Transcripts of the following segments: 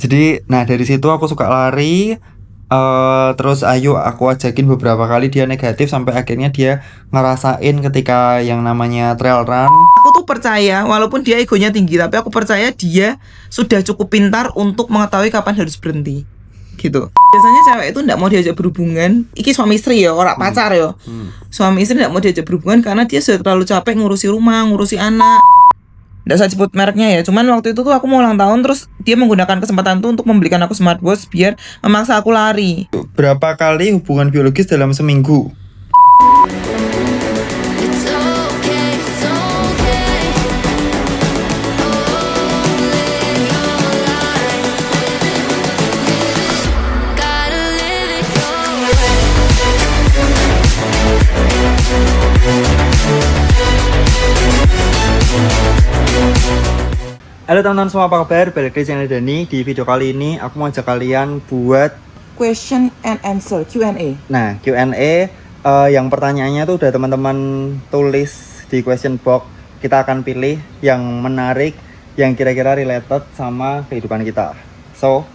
Jadi nah dari situ aku suka lari. Terus Ayu aku ajakin beberapa kali, dia negatif sampai akhirnya dia ngerasain ketika yang namanya trail run. Aku tuh percaya walaupun dia egonya tinggi, tapi aku percaya dia sudah cukup pintar untuk mengetahui kapan harus berhenti gitu. Biasanya cewek itu nggak mau diajak berhubungan, iki suami istri ya, orang pacar ya. Suami istri nggak mau diajak berhubungan karena dia sudah terlalu capek ngurusi rumah, ngurusi anak. Nggak usah sebut mereknya ya, cuman waktu itu tuh aku mau ulang tahun, terus dia menggunakan kesempatan tuh untuk membelikan aku smartwatch biar memaksa aku lari. Berapa kali hubungan biologis dalam seminggu? Halo teman-teman semua, apa kabar? Balik di channel Dani. Di video kali ini aku mau ajak kalian buat Question and answer, Q&A. Nah, Q&A yang pertanyaannya tuh udah teman-teman tulis di question box. Kita akan pilih yang menarik, yang kira-kira related sama kehidupan kita. So,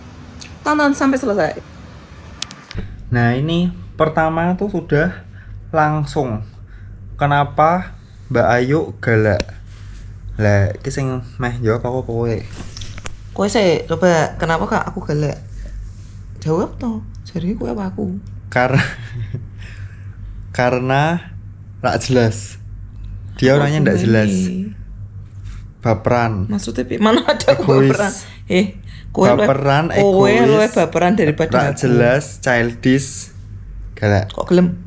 Tonton sampai selesai. nah ini pertama tuh sudah langsung. Kenapa Mbak Ayu galak? Lah, iki sing meh jawab aku kowe. Kowe sih coba, kenapa kak aku galak? Jawab toh, jadi kowe apa aku? Karena rak jelas. Dia orangnya ndak jelas. Baperan. Maksudnya mana ada Egois. baperan? Kowe Baperan, kowe egois, luwih baperan daripada rak aku. jelas, childish. Galak. Kok gelem?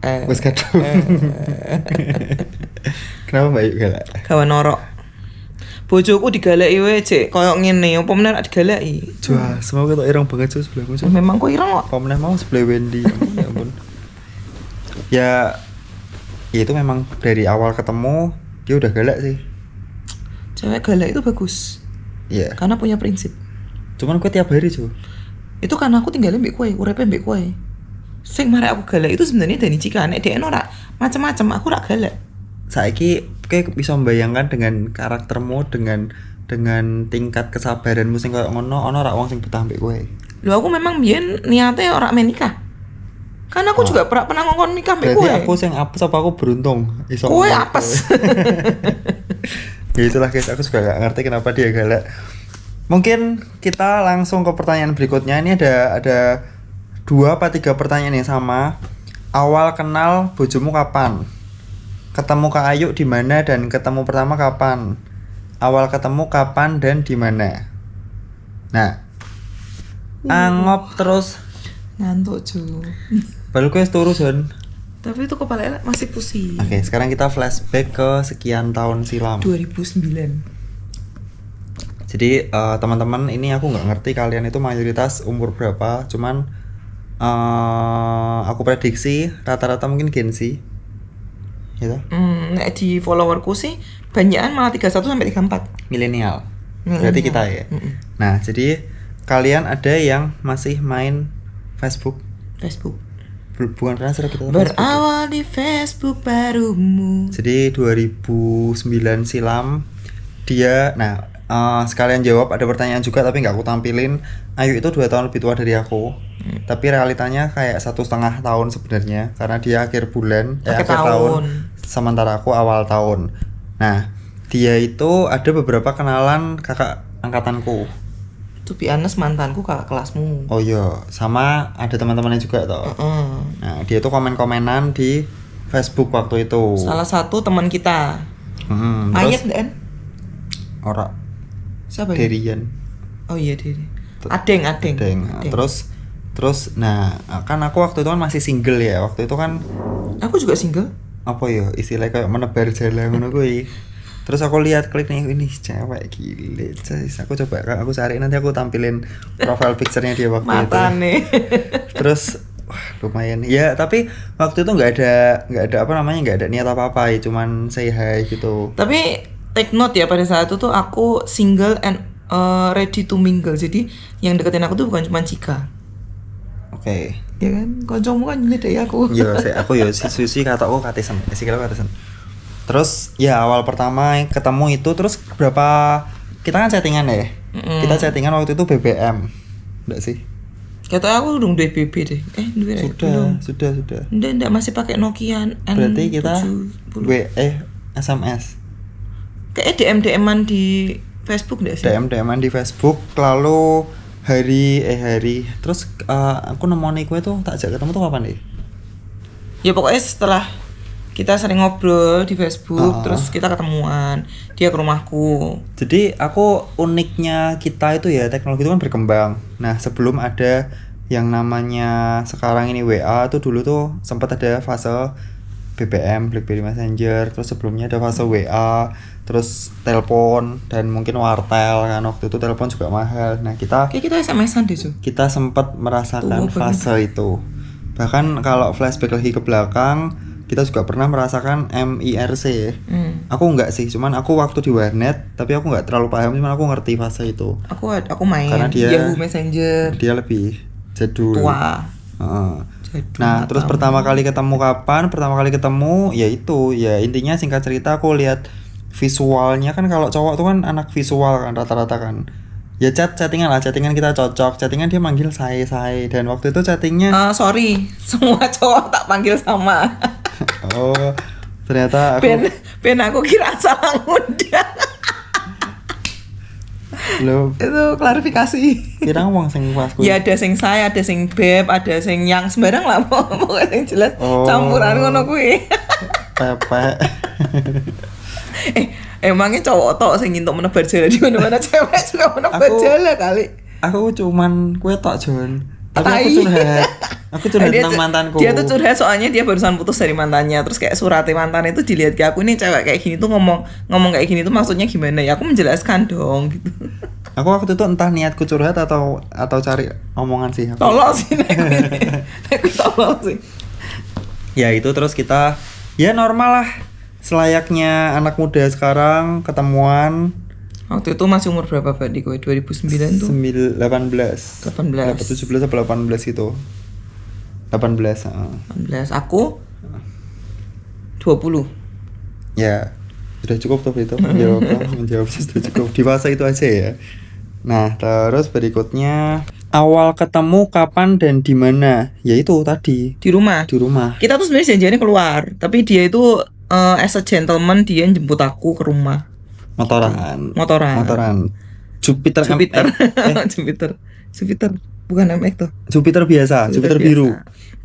Wes kadung. Kenapa Mbak Ayu galak? Gawe norok. Bojoku digalaki wae, Cek. Koyo ngene, apa meneh rak digalaki? Jual, semoga tak ireng banget cuy sebelahmu cuy. Memang kok ireng kok. Apa meneh mau sebelah Wendy. Ya ampun. Ya itu memang dari awal ketemu dia udah galak sih. Cewek galak itu bagus. Iya. Karena punya prinsip. Cuman gue tiap hari cuy. Itu karena aku tinggalin mbek kowe, urepe mbek kowe. Sing marek aku galak itu sebenarnya Dani Cika, nek dhekno ora macam-macam, aku rak galak. Saiki kayak bisa membayangkan dengan karaktermu, dengan tingkat kesabaranmu sing koyo ngono, ono rak wong sing betah mbek kowe. Lho aku memang biyen niatnya ora men nikah. Kan aku juga pernah ngongkon nikah mbek kowe. Berarti aku sing apes apa aku beruntung iso. Kowe apes. Ya itulah guys, aku juga gak ngerti kenapa dia galak. Mungkin kita langsung ke pertanyaan berikutnya. Ini ada 2 apa 3 pertanyaan yang sama. Awal kenal bojomu kapan? Ketemu Kak Ayu di mana dan ketemu pertama kapan? Awal ketemu kapan dan di mana? Nah, angop terus Ngantuk cu. baru gue turu Jon. Tapi itu kepala masih pusing. Oke, sekarang kita flashback ke sekian tahun silam. 2009. Jadi teman-teman, ini aku nggak ngerti kalian itu mayoritas umur berapa, cuman aku prediksi rata-rata mungkin Gen Z gitu. Nek di followerku sih banyakan malah 31 sampai 34. Milenial. Berarti kita ya. Nah, jadi kalian ada yang masih main Facebook? Bukan Friendster kita. Berawal di Facebook barumu. Jadi 2009 silam dia, nah sekalian jawab, ada pertanyaan juga tapi nggak aku tampilin. Ayu itu 2 tahun lebih tua dari aku, tapi realitanya kayak 1,5 tahun sebenarnya karena dia akhir tahun, sementara aku awal tahun. Nah, dia itu ada beberapa kenalan kakak angkatanku. To be honest, mantanku kakak kelasmu. Oh iya, sama ada teman-temannya juga toh. Nah, dia itu komen-komenan di Facebook waktu itu. Salah satu teman kita. Mayat Terus kan? ora Siapa ya? Derian. Oh iya Deri. Adeng. Terus nah kan aku waktu itu kan masih single ya. Waktu itu kan Aku juga single. apa ya istilahnya kayak menebar jalan ngono kuwi. Terus aku lihat klik nih, ini cewek gile. Aku coba, aku cari nanti aku tampilin profile picture-nya dia waktu Matane. itu. Terus wah, lumayan. Ya, tapi waktu itu nggak ada niat apa-apa, ya cuman say hi gitu. Tapi take note ya, pada saat itu tuh aku single and ready to mingle. Jadi yang deketin aku tuh bukan cuma Cika. Oke. Ya kan, koncomu kan nyedai aku. Iya, aku ya susi kataku katisen. Terus ya awal pertama ketemu itu, terus berapa kita kan chattingan ya. Kita chattingan waktu itu BBM. Enggak sih? Kata aku udah BB deh. Duwe Sudah. Enggak masih pakai Nokia N70. Berarti kita SMS. Kayak DM-an di Facebook enggak sih? DM-an di Facebook, lalu hari terus aku nemoni kowe tuh tak ajak ketemu tuh kapan nih? Ya pokoknya setelah kita sering ngobrol di Facebook, terus kita ketemuan, dia ke rumahku. Jadi aku uniknya kita itu ya, teknologi itu kan berkembang. Nah sebelum ada yang namanya sekarang ini WA tuh, dulu tuh sempat ada fase BBM, BlackBerry Messenger, terus sebelumnya ada fase WA, terus telepon dan mungkin wartel kan, waktu itu telepon juga mahal. Nah kita SMS-an deh Su. Kita sempat merasakan fase itu. Bahkan kalau flashback lagi ke belakang, kita juga pernah merasakan MIRC ya. Aku enggak sih, cuman aku waktu di warnet, tapi aku enggak terlalu paham, cuman aku ngerti fase itu. Aku main karena dia Yahoo Messenger. Dia lebih jadul. Tua. Jadul. Nah, terus pertama kali ketemu kapan? Pertama kali ketemu ya itu, ya intinya singkat cerita aku lihat visualnya kan, kalau cowok tuh kan anak visual kan rata-rata kan. Ya chattingan kita cocok. Chattingan dia manggil saya dan waktu itu chattingnya sorry, semua cowok tak panggil sama. Oh, ternyata aku Ben aku kira salah ngundang. Loh, itu klarifikasi. Kira ngomong sing pas Ya ada sing saya, ada sing beb, ada sing yang sembarang lah, pokoknya yang jelas campuran ngono kuwi. Pepe. Emangnya cowok tok sing ngintuk menebar jala di mana-mana, cewek juga menebar jala kali. Aku cuman kue tok Jon. Tapi aku curhat tentang mantanku. Dia tuh curhat soalnya dia barusan putus dari mantannya, terus kayak suratnya mantan itu dilihat ke aku, ini cewek kayak gini tuh ngomong kayak gini tuh maksudnya gimana ya? Aku menjelaskan dong gitu. Aku waktu itu entah niatku curhat atau cari omongan sih. Tolong sih aku tolong sih. Ya itu terus kita ya normal lah, selayaknya anak muda sekarang ketemuan. Waktu itu masih umur berapa Pak di kowe? 2009 tuh? 18 17 atau 18 gitu. 18. Aku 20. Ya sudah cukup tuh itu menjawab sudah cukup di fase itu aja ya. Nah terus berikutnya, awal ketemu kapan dan di mana? Ya itu tadi di rumah. Kita tuh sebenarnya janjiannya keluar, tapi dia itu as a gentleman dia jemput aku ke rumah. Motoran. Jupiter. Jupiter bukan MX tuh. Jupiter biasa, Jupiter biru.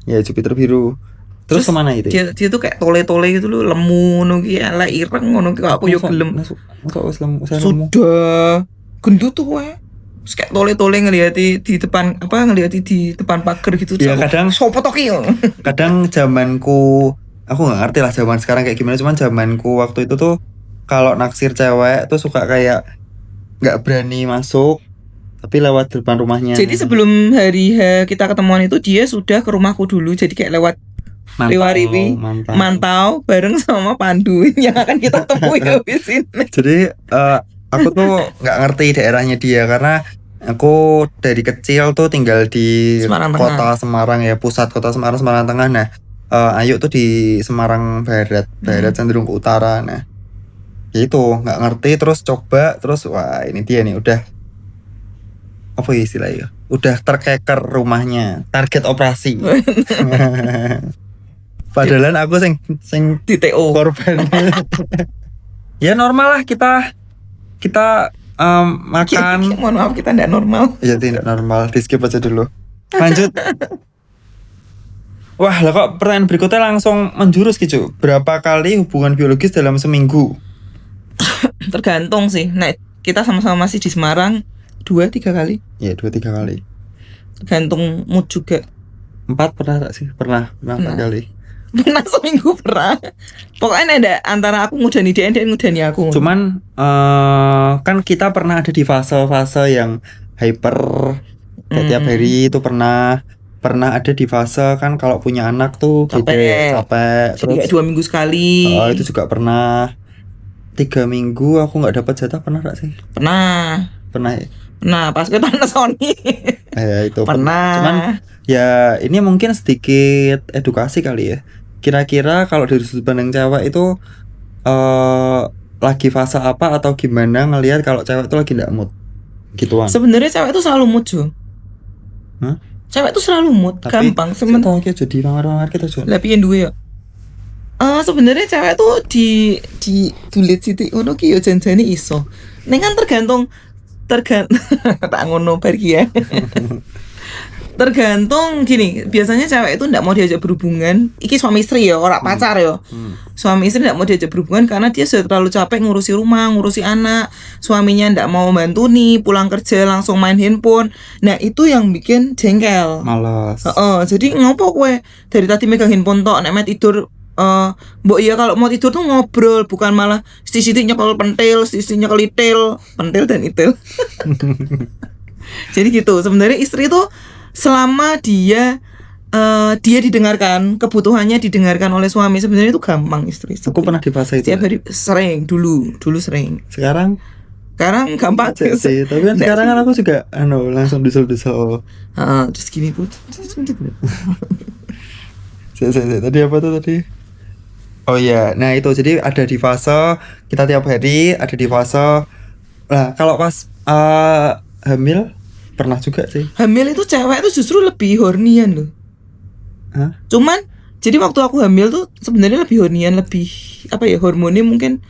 Ya Jupiter biru. Terus kemana itu? Dia tuh kayak tole-tole gitu loh, lemu ngono ki, elek ireng ngono ki, aku yo gelem. Sudah gendut tuh kowe. Terus kayak tole-tole ngeliati di depan pagar gitu. Ya kadang sopo to ki. Kadang zamanku, aku enggak ngerti lah zaman sekarang kayak gimana, cuman zamanku waktu itu tuh kalau naksir cewek tuh suka kayak nggak berani masuk, tapi lewat depan rumahnya. Jadi sebelum hari kita ketemuan itu dia sudah ke rumahku dulu, jadi kayak lewat mantau bareng sama Pandu yang akan kita temui habis ini. Jadi aku tuh nggak ngerti daerahnya dia karena aku dari kecil tuh tinggal di kota Semarang ya, pusat kota Semarang Tengah. Nah Ayu tuh di Semarang Barat cenderung ke utara. Nah itu nggak ngerti, terus coba, terus wah ini dia nih, udah apa istilahnya, udah terkeker rumahnya, target operasi. Padahal aku sing di TO korban. Ya normal lah kita makan. Mohon maaf kita tidak normal. Ya tidak normal, di skip aja dulu. Lanjut. Wah lah kok pertanyaan berikutnya langsung menjurus gitu. Berapa kali hubungan biologis dalam seminggu? Tergantung sih. Nah, kita sama-sama masih di Semarang 2-3 kali. Iya 2-3 kali. Tergantung mood juga. 4 pernah tak sih? Pernah 4 kali. Pernah seminggu pernah. Pokoknya ada antara aku ngudani dia dan ngudani aku. Cuman kan kita pernah ada di fase-fase yang hyper tiap hari itu pernah ada di fase kan kalau punya anak tuh capek. Terus kayak 2 minggu sekali. Itu juga pernah 3 minggu aku nggak dapat jatah, pernah gak sih? Pernah pas ke Panasonic. Ya itu pernah. Cuman ya ini mungkin sedikit edukasi kali ya. Kira-kira kalau dari sudut pandang cewek itu lagi fase apa atau gimana ngelihat kalau cewek itu lagi nggak mood gituan. Sebenarnya cewek itu selalu mood, Jo. Hah? Cewek itu selalu mood, Tapi gampang. sementara kita jadi lamar-lamar kita Jon. Lah piye duwe ya? Sebenarnya cewek tuh di dulit sithik ngono ki ya janjane iso. Ning kan tergantung tak ngono bar ki ya. Tergantung gini, biasanya cewek itu ndak mau diajak berhubungan. Iki suami istri ya, ora pacar ya. Suami istri ndak mau diajak berhubungan karena dia sudah terlalu capek ngurusi rumah, ngurusi anak. Suaminya ndak mau bantu nih, pulang kerja langsung main handphone. Nah, itu yang bikin jengkel. Malas. Jadi ngopo kowe dari tadi megang handphone tok nek mau tidur mbok iya kalau mau tidur tuh ngobrol bukan malah sisi-sisi nyekel pentil, sisi nyekel itil, pentil dan itil. Jadi gitu. Sebenarnya istri tuh selama dia didengarkan, kebutuhannya didengarkan oleh suami, sebenarnya itu gampang istri. Aku pernah di fase itu. Setiap hari sering dulu sering. Sekarang Gampang sih, tapi kan sekarang kan aku juga langsung disel-disel. Terus gini put. Tadi apa tuh tadi? Oh iya, nah itu jadi ada di fase kita tiap hari ada di fase. Nah kalau pas hamil pernah juga sih. Hamil itu cewek itu justru lebih hornian loh. Hah? Cuman jadi waktu aku hamil tuh sebenarnya lebih hornian, lebih apa ya, hormonnya mungkin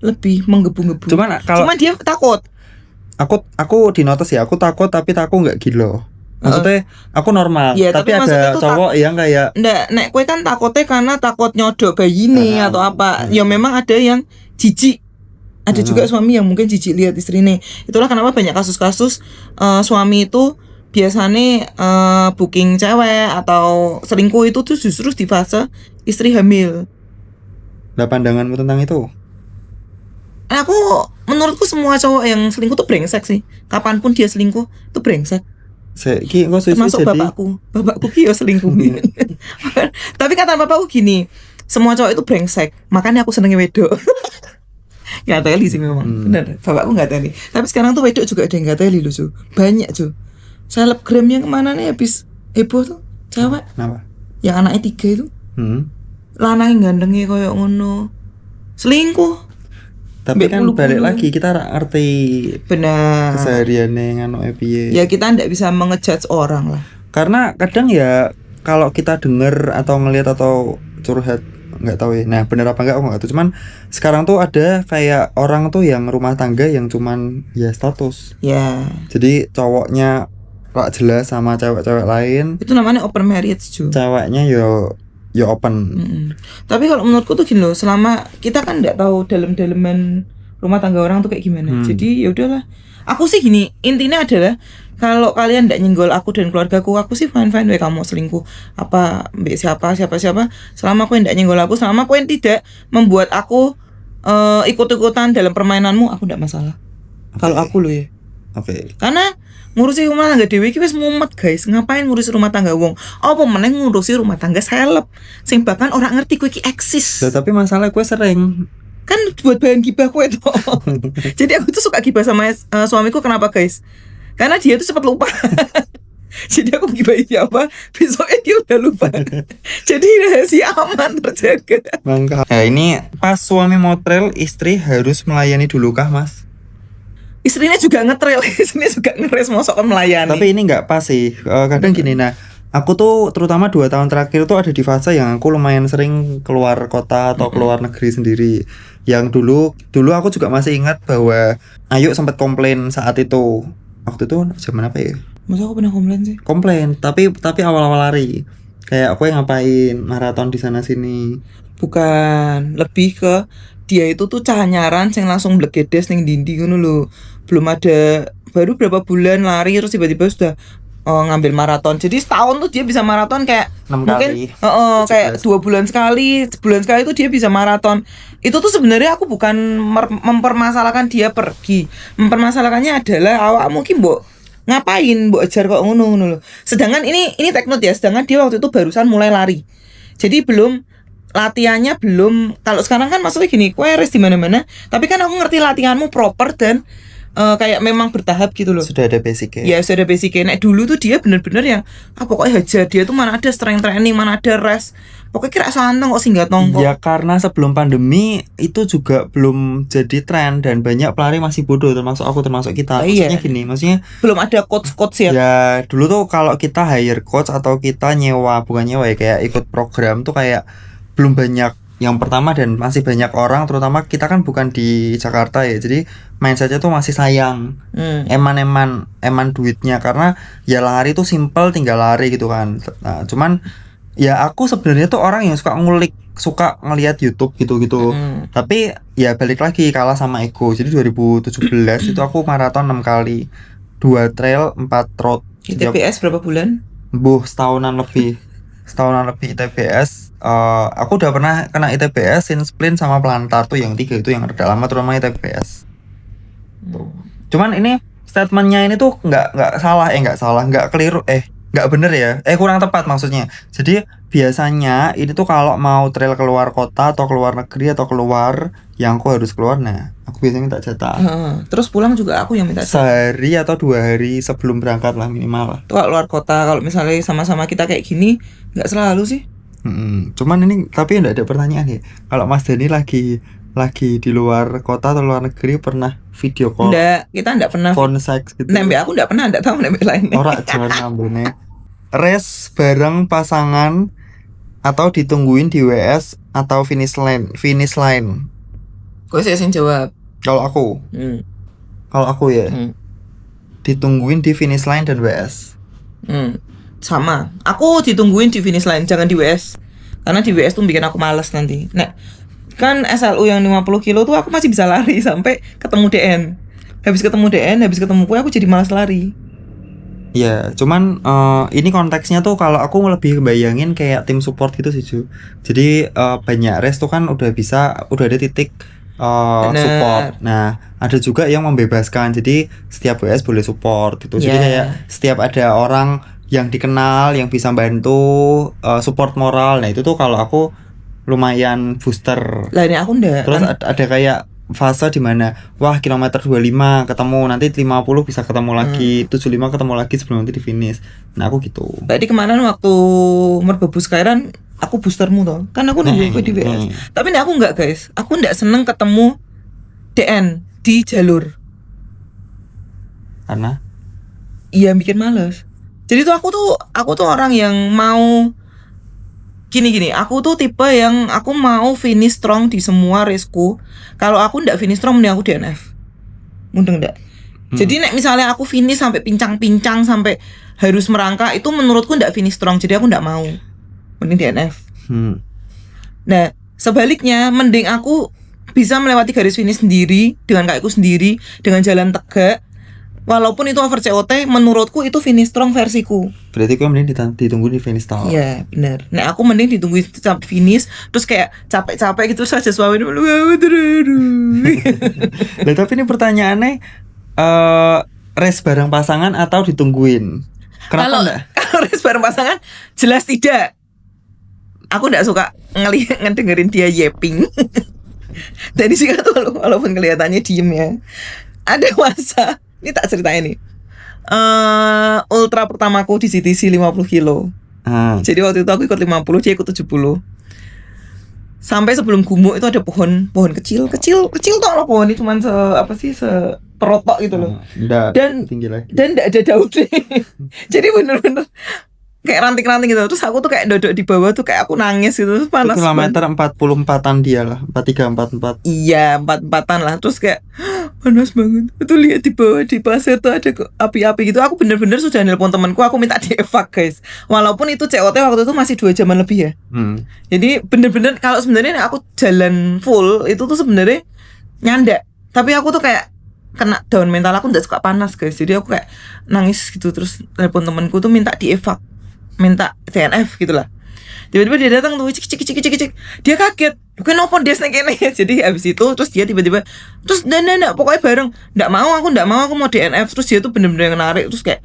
lebih menggebu-gebu. Cuman dia takut. Aku di notice ya, aku takut tapi aku nggak gila. Maksudnya aku normal, ya, tapi ada cowok yang kayak nek kowe kan takutnya karena takut nyodok bayi nih atau apa. Ya memang ada yang jijik. Ada juga suami yang mungkin jijik lihat istrinya. Itulah kenapa banyak kasus-kasus suami itu biasanya booking cewek atau selingkuh itu tuh justru di fase istri hamil. Nah, pandanganmu tentang itu? Menurutku semua cowok yang selingkuh tuh brengsek sih. Kapanpun dia selingkuh itu brengsek. Termasuk bapakku ki yo selingkuh. Tapi kata bapakku gini, semua cowok itu brengsek, makanya aku senengnya wedok. Gak teli sih memang. Bener, bapakku gak teli. Tapi sekarang tuh wedok juga ada yang gak teli loh, Ju. Banyak, Ju. Selebgram yang kemana nih habis heboh tuh cewek. Kenapa? Yang anaknya 3 itu. Lanang gandengnya koyo ngono. Selingkuh. Tapi kan balik lagi kita ngerti benar kesehariannya ngono piye. Ya kita ndak bisa mengejudge orang lah. Karena kadang ya kalau kita denger atau ngelihat atau curhat nggak tahu ya. Nah, bener apa enggak aku nggak tahu. Cuman sekarang tuh ada kayak orang tuh yang rumah tangga yang cuman ya status. Ya. Jadi cowoknya gak jelas sama cewek-cewek lain. Itu namanya open marriage, Ju. Ceweknya ya open. Tapi kalau menurutku tuh gini loh, selama kita kan nggak tahu dalam-dalaman rumah tangga orang tuh kayak gimana. Jadi ya udahlah. Aku sih gini, intinya adalah kalau kalian nggak nyenggol aku dan keluargaku, aku sih fine wae kamu selingkuh apa mbak siapa. Selama aku nggak nyenggol aku, selama aku tidak membuat aku ikut-ikutan dalam permainanmu, aku nggak masalah. Kalau aku loh ya. Karena ngurusi rumah tangga dhewe iki wis mumet, guys. Ngapain ngurusi rumah tangga wong? Apa meneh ngurusi rumah tangga seleb sing bahkan orang ngerti kowe iki eksis. Tapi masalah gue sering kan buat bahan gibah kowe to. Jadi aku tuh suka gibah sama suamiku, kenapa, guys? Karena dia tuh cepat lupa. Jadi aku gibahin siapa, besoknya dia udah lupa. Jadi rahasia aman terjaga. Mangka. Nah, ini pas suami motrel, istri harus melayani dulu kah, Mas? Istrinya juga ngetrail, istrinya juga ngeres mosok melayani. Tapi ini nggak pas sih. Kadang gini, nah aku tuh terutama 2 tahun terakhir tuh ada di fase yang aku lumayan sering keluar kota atau keluar negeri sendiri. Yang dulu aku juga masih ingat bahwa Ayu sempat komplain saat itu. Waktu itu zaman apa ya? Masa aku pernah komplain sih? Komplain, tapi awal-awal lari. Kayak aku yang ngapain maraton di sana sini. Bukan, lebih ke dia itu tuh canyaran sing langsung blegedes ning dindi ngono lho. Belum ada, baru berapa bulan lari terus tiba-tiba sudah ngambil maraton. Jadi setahun tuh dia bisa maraton kayak 6 mungkin kayak 2 bulan sekali, sebulan sekali tuh dia bisa maraton. Itu tuh sebenarnya aku bukan mempermasalahkan dia pergi. Mempermasalahkannya adalah awakmu ki mbok ngapain mbok ajar kok ngono lho. Sedangkan ini teknot ya, sedangkan dia waktu itu barusan mulai lari. Jadi latihannya belum, kalau sekarang kan maksudnya gini, kowe res di mana-mana, tapi kan aku ngerti latihanmu proper dan kayak memang bertahap gitu loh. Sudah ada basicnya. Ya sudah basicnya. Nek dulu tuh dia bener-bener yang pokoknya hajar, dia tuh mana ada strength training, mana ada rest. Pokoknya kira santang kok singgat nongkrong. Ya karena sebelum pandemi itu juga belum jadi tren dan banyak pelari masih bodoh, termasuk aku, termasuk kita. Iya. Maksudnya gini, maksudnya Belum ada coach ya. ya dulu tuh kalau kita hire coach atau kita nyewa, bukan nyewa ya, kayak ikut program tuh kayak belum banyak yang pertama, dan masih banyak orang, terutama kita kan bukan di Jakarta ya, jadi mindsetnya tuh masih sayang, eman duitnya, karena ya lari tuh simple, tinggal lari gitu kan. Nah cuman ya aku sebenarnya tuh orang yang suka ngulik, suka ngelihat YouTube gitu-gitu. Tapi ya balik lagi, kalah sama ego. Jadi 2017 itu aku maraton 6 kali, 2 trail, 4 road. ITBS berapa bulan? Setahunan lebih ITBS. Aku udah pernah kena ITBS, sin sprint sama pelantar tuh yang 3 itu yang rada lama, terutama ITBS. Tuh. Cuman ini statementnya ini tuh nggak keliru, nggak bener ya, kurang tepat maksudnya. Jadi biasanya ini tuh kalau mau trail keluar kota atau keluar negeri atau keluar yang aku harus keluar, nah aku biasanya minta jatah. Terus pulang juga aku yang minta jatah. Sehari atau 2 hari sebelum berangkat lah minimal lah. Tuh kalau luar kota, kalau misalnya sama-sama kita kayak gini, nggak selalu sih. Cuman ini tapi enggak ada pertanyaan ya. Kalau Mas Dani lagi di luar kota atau luar negeri pernah video call? Enggak, kita enggak pernah. Phone sex gitu. Nembek aku enggak pernah, enggak tahu nembek lainnya. Ora jangan ngambune. Race bareng pasangan atau ditungguin di WS atau finish line. Gue sih jawab. Kalau aku ya. Ditungguin di finish line dan WS. Sama. Aku ditungguin di finish line, jangan di WS. Karena di WS tuh bikin aku males nanti. Nah, kan SLU yang 50 kilo tuh aku masih bisa lari sampai ketemu DN. Habis ketemu kue aku jadi malas lari. Ya, cuman ini konteksnya tuh kalau aku lebih bayangin kayak tim support gitu sih, Ju. Jadi banyak race tuh kan udah ada titik support. Nah, ada juga yang membebaskan. Jadi setiap WS boleh support gitu. Jadi kayak setiap ada orang yang dikenal yang bisa bantu support moral. Nah, itu tuh kalau aku lumayan booster. Lah ini aku enggak. Terus ada kayak fase di mana wah kilometer 25 ketemu, nanti 50 bisa ketemu lagi, 75 ketemu lagi sebelum nanti di finish. Nah, aku gitu. Tadi kemarin waktu Merbabu Skyrun aku boostermu toh. Kan aku nunggu di WS. Tapi aku enggak, guys. Aku enggak seneng ketemu DN di jalur. Karena iya bikin males. Jadi tuh aku tuh orang yang mau gini, aku tuh tipe yang aku mau finish strong di semua raceku. Kalau aku ndak finish strong, mending aku DNF. Mundeng ndak. Jadi nek misalnya aku finish sampai pincang-pincang sampai harus merangkak, itu menurutku ndak finish strong. Jadi aku ndak mau. Mending DNF. Nah, sebaliknya mending aku bisa melewati garis finish sendiri dengan kakiku sendiri, dengan jalan tegak. Walaupun itu over COT, menurutku itu finish strong versiku. Berarti kau mending ditunggu di finish tau? Iya, benar. Nah, aku mending ditunggu sampai finish, terus kayak capek-capek gitu saja suami dulu. Lah tapi ini pertanyaannya race bareng pasangan atau ditungguin? Kenapa enggak? Kalau race bareng pasangan jelas tidak. Aku enggak suka ngedengerin dia yapping. Dari sih tuh walaupun kelihatannya diem ya. Ada masa, ini tak ceritain nih. Ultra pertamaku di CTC 50 kilo. Jadi waktu itu aku ikut 50, dia ikut 70. Sampai sebelum gumuk itu ada pohon kecil tuh loh, pohon ini cuman seperotok gitu loh. Dan tinggi lagi. Dan enggak ada daunnya. Jadi bener-bener kayak ranting-ranting gitu. Terus aku tuh kayak duduk di bawah tuh kayak aku nangis gitu, panas. Kilometer 44-an dia lah, 43-44. Iya, 44-an lah. Terus kayak panas banget. Itu lihat di bawah di pasir tuh ada api-api gitu. Aku bener-bener sudah nelpon temanku, aku minta dievak, guys. Walaupun itu COT waktu itu masih 2 jaman lebih ya. Jadi bener-bener kalau sebenarnya aku jalan full itu tuh sebenarnya nyandak. Tapi aku tuh kayak kena down mental, aku nggak suka panas, guys. Jadi aku kayak nangis gitu. Terus telepon temanku tuh minta dievak, minta TNF gitu lah. Tiba-tiba dia datang tuh, cik. Dia kaget. Bukan opo dia kene. Jadi habis itu terus dia tiba-tiba terus ndak pokoknya bareng. Aku enggak mau, aku mau DNF. Terus dia tuh bener-bener narik, terus kayak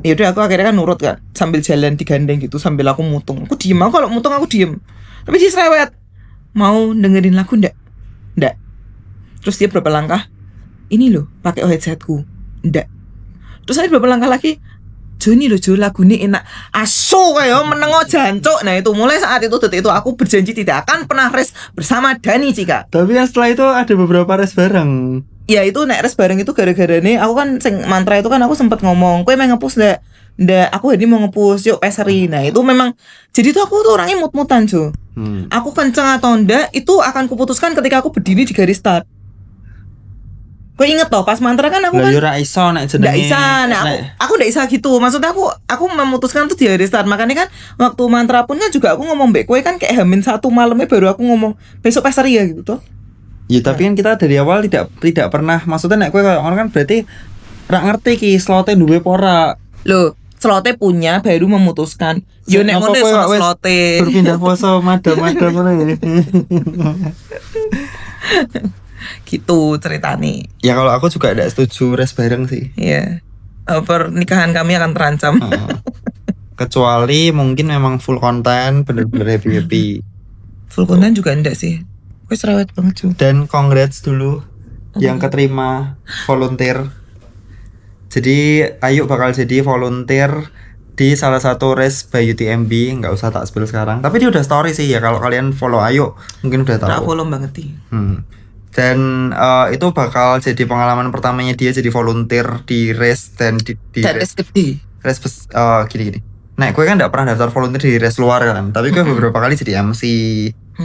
ya udah aku akhirnya kan nurut kan, sambil jalan digandeng gitu sambil aku mutung. Aku diem, kalau mutung aku diem. Tapi dia cerewet. Mau dengerin lagu ndak? Terus dia berapa langkah ini loh pakai headsetku. Ndak. Terus saya beberapa langkah lagi, Joni loh Jo, lagu ini enak. Asu kayak menengo jancuk. Nah itu mulai saat itu detik itu aku berjanji tidak akan pernah res bersama Dani Cika. Tapi kan setelah itu ada beberapa res bareng. Ya itu nek res bareng itu gara-gara nih aku kan sing mantra itu kan aku sempat ngomong, kowe mau nge-push ndak aku jadi mau nge-push yuk peseri. Nah itu memang jadi tuh aku tuh orangnya mut-mutan Jo. Aku kenceng atau ndak itu akan kuputuskan ketika aku berdiri di garis start. Kau inget toh pas mantra kan aku kan Ora iso nek jenenge. ndak bisa, nah aku ndak bisa gitu. Maksudnya aku memutuskan tuh di garis start. Makanya kan waktu mantra pun kan juga aku ngomong mbek kowe kan kayak hamin 1 malamnya baru aku ngomong besok peseri ya gitu toh. Ya tapi kan kita dari awal tidak pernah, maksudnya nek kowe koyo ngono kan berarti ra ngerti ki slote duwe apa ora. Loh, slote punya baru memutuskan. Yo nek ngono sono slote. Berpindah poso madam-madam ngono ya. Gitu ceritanya. Ya kalau aku juga tidak setuju res bareng sih. Iya. Pernikahan kami akan terancam. Kecuali mungkin memang full konten, bener-bener happy. Full konten juga enggak sih. Gue cerewet banget juga. Dan congrats dulu yang keterima volunteer. Jadi Ayu bakal jadi volunteer di salah satu race by UTMB. Nggak usah tak spill sekarang. Tapi dia udah story sih ya, kalau kalian follow Ayu mungkin udah tahu. Tak follow banget sih. Dan itu bakal jadi pengalaman pertamanya dia jadi volunteer di race dan di race gede. Race gini. Nah, gue kan nggak pernah daftar volunteer di race luar kan, tapi gue beberapa kali jadi MC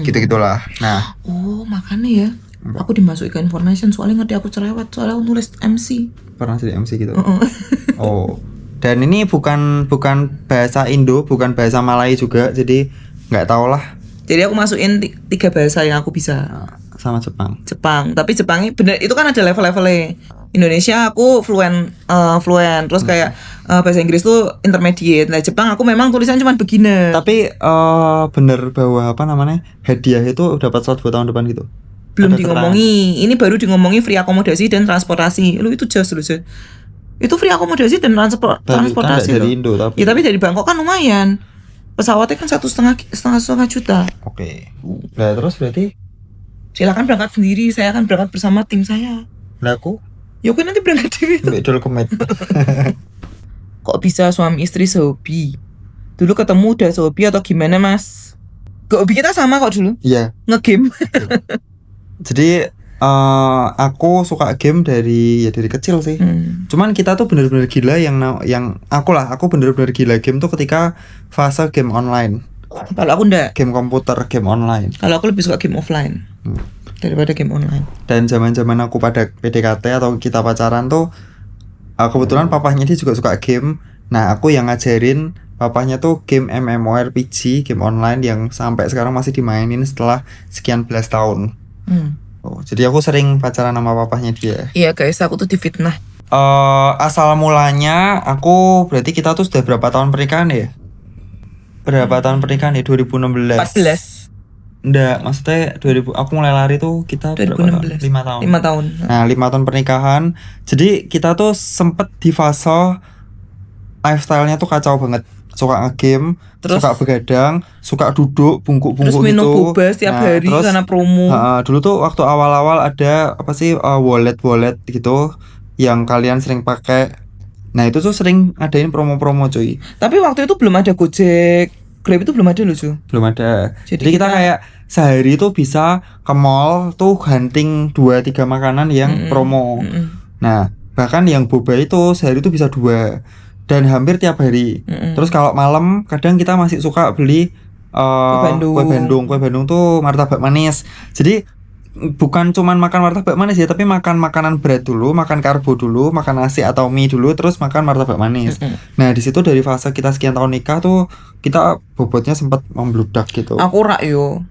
gitu-gitulah. Nah, oh makanya ya, aku dimasukin information soalnya ngerti aku cerewet, soalnya aku nulis MC. Pernah jadi MC gitu. Oh, dan ini bukan bahasa Indo, bukan bahasa Malay juga, jadi nggak tau lah. Jadi aku masukin 3 bahasa yang aku bisa. Sama Jepang. Tapi Jepangnya bener itu kan ada level-levelnya. Indonesia aku fluent, terus kayak bahasa Inggris tuh intermediate. Nah Jepang aku memang tulisan cuma beginner. Tapi bener bahwa apa namanya hadiah itu dapat slot buat tahun depan gitu. Belum ngomongi. Ini baru ngomongi free akomodasi dan transportasi. Lu itu jelas lu sih. Itu free akomodasi dan transportasi. Kan dari Indo tapi. Ya tapi dari Bangkok kan lumayan. Pesawatnya kan 1,5 juta. Oke. Nah terus berarti silakan berangkat sendiri, saya akan berangkat bersama tim saya. Nah aku? Ya aku nanti berangkat sendiri. Bedol kemet. Kok bisa suami istri sehobi? Dulu ketemu udah sehobi atau gimana mas? Hobi kita sama kok dulu. Iya. Nge-game. Jadi aku suka game dari kecil sih. Cuman kita tuh bener-bener gila yang aku bener-bener gila game tuh ketika fase game online. Kalau aku enggak. Game komputer, game online. Kalau aku lebih suka game offline daripada game online. Dan zaman aku pada PDKT atau kita pacaran tuh kebetulan papahnya dia juga suka game. Nah aku yang ngajarin papahnya tuh game MMORPG, game online yang sampai sekarang masih dimainin setelah sekian belas tahun. Jadi aku sering pacaran sama papahnya dia. Iya guys, aku tuh difitnah. Asal mulanya aku berarti kita tuh sudah berapa tahun pernikahan ya? Berapa tahun pernikahan ya? 2016. 14. Enggak, maksudnya 2000 aku mulai lari tuh kita 2016. 5 tahun. 5 tahun. Nah, 5 tahun pernikahan. Jadi kita tuh sempet di fase lifestyle-nya tuh kacau banget. Suka nge-game, suka begadang, suka duduk bungkuk-bungkuk gitu. Terus minum boba setiap hari terus, karena promo. Dulu tuh waktu awal-awal ada apa sih wallet gitu yang kalian sering pakai. Nah itu tuh sering adain promo-promo cuy. Tapi waktu itu belum ada Gojek, Grab itu belum ada loh cuy. Belum ada. Jadi kita kayak sehari tuh bisa ke mall tuh hunting 2-3 makanan yang promo. Nah bahkan yang boba itu sehari tuh bisa 2 dan hampir tiap hari. Terus kalau malam kadang kita masih suka beli kue Bandung tuh martabak manis. Jadi bukan cuman makan martabak manis ya, tapi makan makanan berat dulu, makan karbo dulu, makan nasi atau mie dulu, terus makan martabak manis. Nah di situ dari fase kita sekian tahun nikah tuh kita bobotnya sempat membludak gitu. Aku rak yo,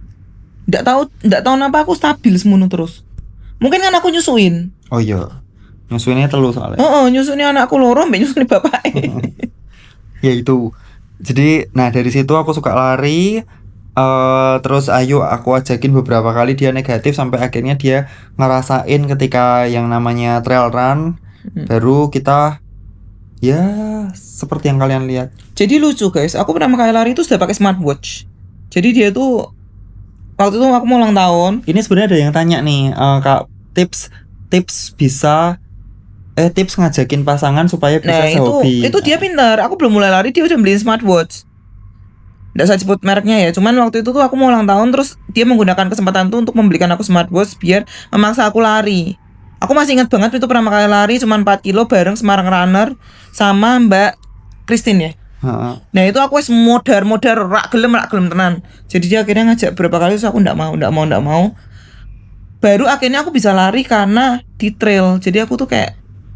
nggak tahu kenapa aku stabil semuanya terus. Mungkin kan aku nyusuin. Oh iya, nyusuinnya telu soalnya. Nyusuinnya anakku loro, mbak nyusuin bapak. Ya itu. Jadi, nah dari situ aku suka lari. Terus Ayu aku ajakin beberapa kali, dia negatif sampai akhirnya dia ngerasain ketika yang namanya trail run. Baru kita ya seperti yang kalian lihat. Jadi lucu guys, aku pertama kali lari itu sudah pakai smartwatch. Jadi dia tuh waktu itu aku mau ulang tahun. Ini sebenarnya ada yang tanya nih, Kak, tips tips ngajakin pasangan supaya bisa Nah sehobi. itu dia pintar. Aku belum mulai lari dia udah beliin smartwatch. Nggak usah sebut mereknya ya. Cuman waktu itu tuh aku mau ulang tahun, terus dia menggunakan kesempatan tuh untuk membelikan aku smartwatch biar memaksa aku lari. Aku masih ingat banget itu pertama kali lari cuma 4 kilo bareng Semarang Runner sama Mbak Christine ya. Heeh. Nah itu aku wis modar rak gelem tenan. Jadi dia akhirnya ngajak berapa kali terus aku ndak mau. Baru akhirnya aku bisa lari karena di trail. Jadi aku tuh kayak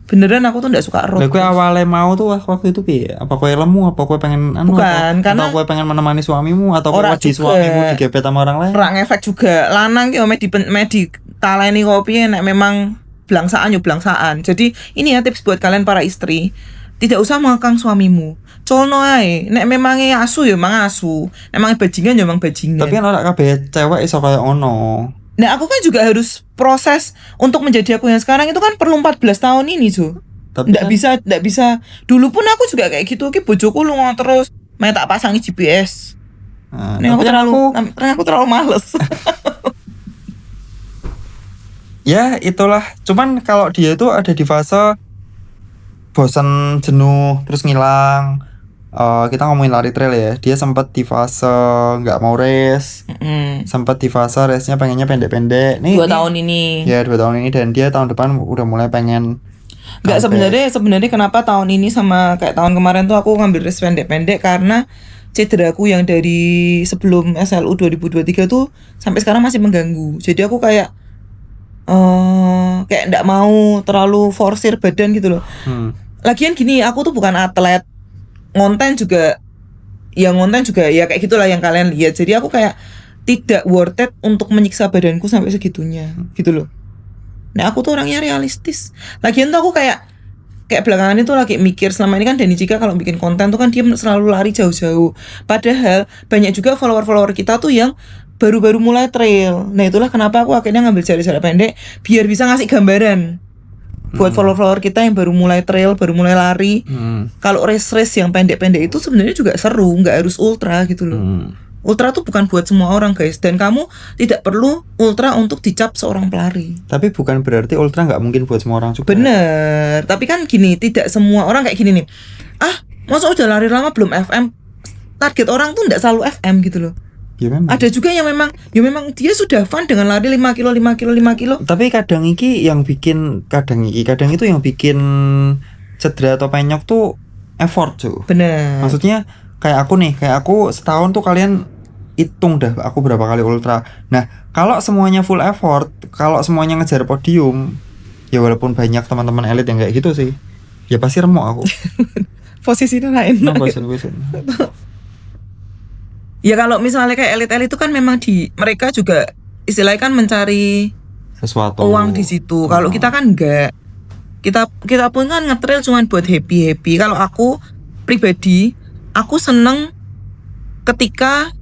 beneran aku tuh ndak suka road. Lah kowe awalnya mau tuh waktu itu piye? Apa kowe lemu, apa kowe pengen Bukan, karena atau kowe pengen menemani suamimu atau kowe ora wedi juga. suamimu digebet sama orang lain? Rak ngefek juga. Lanang ki medi taleni kopi nek memang blangsaan. Jadi ini ya tips buat kalian para istri. Tidak usah mengekang suamimu. Colno ae. Nek memange asu ya mang asu. Nek memange bajingan ya mang bajingan. Tapi kan ora kabeh cewek iso kaya ono. Nah aku kan juga harus proses untuk menjadi aku yang sekarang itu kan perlu 14 tahun ini Jo. Tapi Nggak bisa. Dulu pun aku juga kayak gitu. Ki bojoku lunga terus, main tak pasangi GPS. Nah, aku terlalu males. Ya itulah. Cuman kalau dia itu ada di fase bosan, jenuh, terus ngilang. Kita ngomongin lari trail ya. Dia sempat di fase nggak mau race. Sempat di fase race-nya pengennya pendek-pendek. Nih 2 tahun ini. Ya 2 tahun ini, dan dia tahun depan udah mulai pengen. Nggak, sebenarnya kenapa tahun ini sama kayak tahun kemarin tuh aku ngambil race pendek-pendek karena cederaku yang dari sebelum SLU 2023 tuh sampai sekarang masih mengganggu. Jadi aku kayak nggak mau terlalu forsir badan gitu loh. Lagian gini, aku tuh bukan atlet. Ngonten juga ya kayak gitulah yang kalian lihat. Jadi aku kayak tidak worth it untuk menyiksa badanku sampai segitunya gitu loh. Nah aku tuh orangnya realistis. Lagian tuh aku kayak belakangan itu lagi mikir, selama ini kan Dani Cika kalau bikin konten tuh kan dia selalu lari jauh-jauh. Padahal banyak juga follower kita tuh yang baru-baru mulai trail. Nah itulah kenapa aku akhirnya ngambil jarak pendek biar bisa ngasih gambaran buat follower kita yang baru mulai trail, baru mulai lari. Kalau race yang pendek-pendek itu sebenarnya juga seru, nggak harus ultra gitu loh. Ultra tuh bukan buat semua orang guys, dan kamu tidak perlu ultra untuk dicap seorang pelari. Tapi bukan berarti ultra nggak mungkin buat semua orang juga. Bener, tapi kan gini, tidak semua orang kayak gini nih. Masa udah lari lama belum FM? Target orang tuh nggak selalu FM gitu loh. Ya memang. Ada juga yang memang dia sudah fun dengan lari 5 kilo. Tapi kadang itu yang bikin cedera atau penyok tuh effort tuh. Bener. Maksudnya kayak aku setahun tuh kalian hitung dah aku berapa kali ultra. Nah kalau semuanya full effort, kalau semuanya ngejar podium, ya walaupun banyak teman-teman elit yang kayak gitu sih, ya pasti remuk aku. Posisinya lain. Ya kalau misalnya kayak elit-elit itu kan memang mereka juga istilahnya kan mencari sesuatu uang di situ. Kalau kita kan enggak. Kita pun kan ngetrail cuma buat happy. Kalau aku pribadi, aku seneng ketika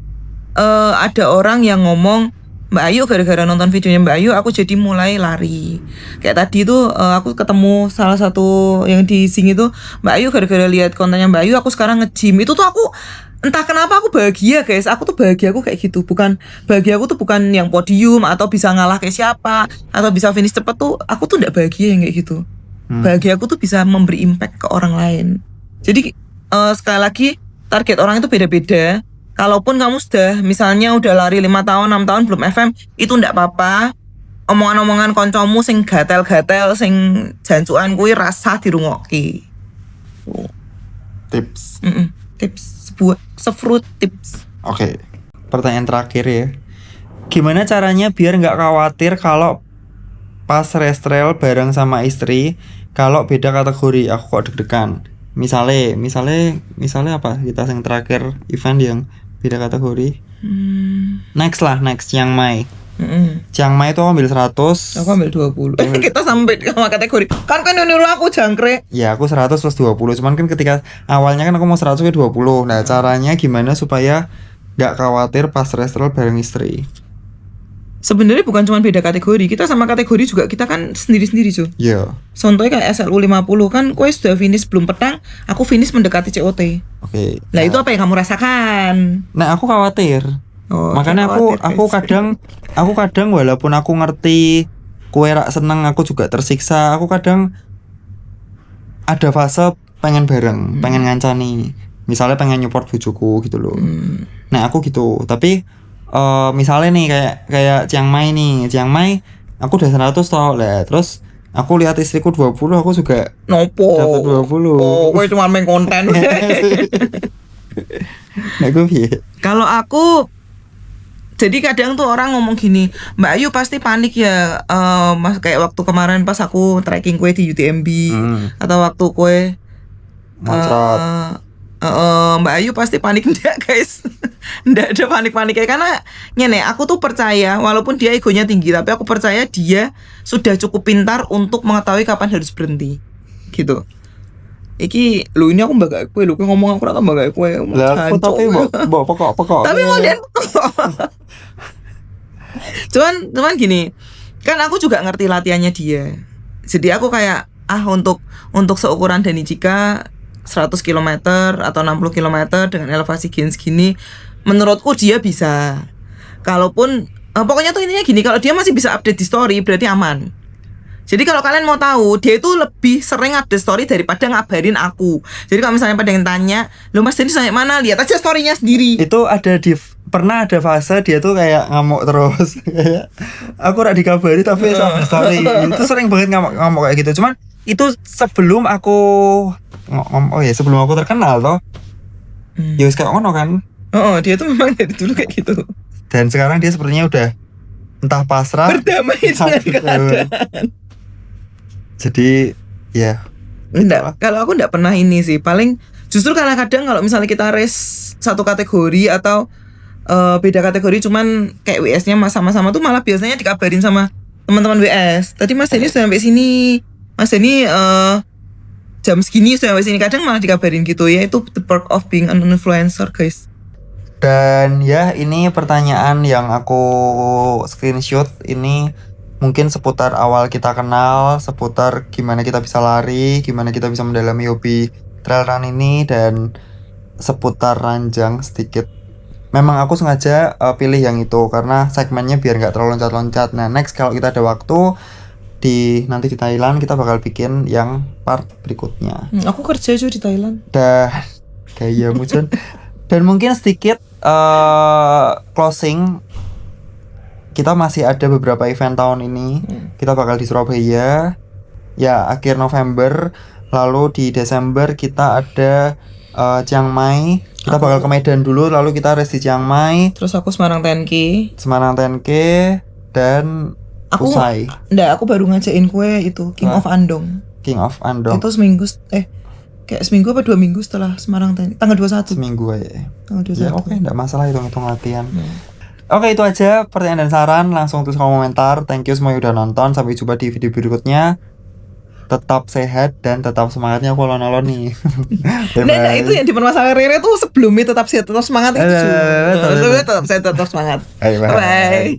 ada orang yang ngomong, Mbak Ayu, gara-gara nonton videonya Mbak Ayu aku jadi mulai lari. Kayak tadi tuh aku ketemu salah satu yang di sini tuh, Mbak Ayu gara-gara lihat kontennya Mbak Ayu aku sekarang nge-gym. Itu tuh aku entah kenapa aku bahagia guys. Bahagiaku kayak gitu. Bahagiaku tuh bukan yang podium atau bisa ngalah kayak siapa atau bisa finish cepet tuh. Aku tuh enggak bahagia yang kayak gitu. Bahagiaku tuh bisa memberi impact ke orang lain. Jadi sekali lagi target orang itu beda-beda. Kalaupun kamu misalnya udah lari 5 tahun, 6 tahun belum FM, itu ndak apa-apa. Omongan-omongan koncomu sing gatel-gatel, sing jancuan kuwi rasa dirungoki. Tips. Tips sefruit tips. Oke. Pertanyaan terakhir ya. Gimana caranya biar nggak khawatir kalau pas race trail bareng sama istri, kalau beda kategori aku kok deg-degan. Misalnya apa? Kita yang terakhir event yang beda kategori. Next Chiang Mai. Chiang Mai itu aku ambil 100. Aku ambil 20. Kita sampai sama kategori. Kan nyuruh aku jangkrik. Ya aku 100 plus 20. Cuman kan ketika awalnya kan aku mau 100 ke 20. Nah caranya gimana supaya gak khawatir pas race trail bareng istri? Sebenarnya bukan cuma beda kategori, kita sama kategori juga kita kan sendiri-sendiri Jo. Iya. Contohnya kayak SLU 50 kan, kowe sudah finish belum petang, aku finish mendekati COT. Oke. Nah itu apa yang kamu rasakan? Nah aku khawatir. Makanya aku kadang walaupun aku ngerti kue rak seneng, aku juga tersiksa. Aku kadang ada fase pengen bareng, pengen ngancani. Misalnya pengen nyupport bojoku gitu loh. Nah, aku gitu. Tapi misalnya nih kayak Chiang Mai nih. Chiang Mai aku udah 100 toh lah. Terus aku lihat istriku 20, aku juga Nopo. dapat 20. Oh, kowe cuma main konten. Nah, gue piye? Kalau aku, jadi kadang tuh orang ngomong gini, Mbak Ayu pasti panik ya, mas kayak waktu kemarin pas aku tracking kue di UTMB, atau waktu kue Ngocrot. Mbak Ayu pasti panik. Enggak guys, enggak ada panik-paniknya, karena ngene, aku tuh percaya walaupun dia egonya tinggi, tapi aku percaya dia sudah cukup pintar untuk mengetahui kapan harus berhenti, gitu. Iki lu ini aku mbak kue, lu ngomong aku rata mbak kue. Lah aku tapi mbok pokok. Tapi mau dia cuman gini, kan aku juga ngerti latihannya dia. Jadi aku kayak untuk seukuran Dani Cika 100 km atau 60 km dengan elevasi gain segini, menurutku dia bisa. Kalaupun pokoknya tuh intinya gini, kalau dia masih bisa update di story berarti aman. Jadi kalau kalian mau tahu, dia itu lebih sering update story daripada ngabarin aku. Jadi kalau misalnya pada yang tanya, "Lo Mas Denny sampai mana?" Lihat aja storynya sendiri. Itu pernah ada fase dia tuh kayak ngamuk terus. Kayak aku rak dikabari tapi sama story. Itu sering banget ngamuk kayak gitu. Cuman itu sebelum aku sebelum aku terkenal toh. Ya wis kayak ngono kan. Oh, dia tuh memang dari dulu kayak gitu. Dan sekarang dia sepertinya udah entah pasrah, berdamai dengan keadaan. Jadi ya enggak, kalau aku enggak pernah ini sih. Paling justru kadang kalau misalnya kita race satu kategori atau beda kategori, cuman kayak WS-nya sama-sama tuh malah biasanya dikabarin sama teman-teman WS. Tadi Mas Denny sudah sampai sini. Mas Denny jam segini sudah sampai sini. Kadang malah dikabarin gitu ya. Itu the perk of being an influencer, guys. Dan ya, ini pertanyaan yang aku screenshot ini mungkin seputar awal kita kenal, seputar gimana kita bisa lari, gimana kita bisa mendalami hobi trail run ini, dan seputar ranjang sedikit. Memang aku sengaja pilih yang itu karena segmennya biar nggak terlalu loncat-loncat. Nah, next kalau kita ada waktu nanti di Thailand, kita bakal bikin yang part berikutnya. Aku kerja juga di Thailand. Dan kayak Mujon. Dan mungkin sedikit closing, kita masih ada beberapa event tahun ini. Kita bakal di Surabaya ya akhir November, lalu di Desember kita ada Chiang Mai. Kita bakal ke Medan dulu, lalu kita race di Chiang Mai. Terus aku Semarang 10K dan usai. Aku baru ngajakin kue itu King of Andong. Itu kayak seminggu apa 2 minggu setelah Semarang 10K, tanggal 21. Seminggu ya. Tanggal 21. Ya, oke, enggak masalah, hitung-hitung latihan. Oke, itu aja pertanyaan dan saran. Langsung tulis komentar. Thank you semua yang udah nonton. Sampai jumpa di video berikutnya. Tetap sehat dan tetap semangatnya aku alon-alon nih. Nah, itu yang dipermasalahkan Rere tuh sebelumnya tetap sehat, tetap semangat itu. Tetap sehat, tetap semangat. Bye.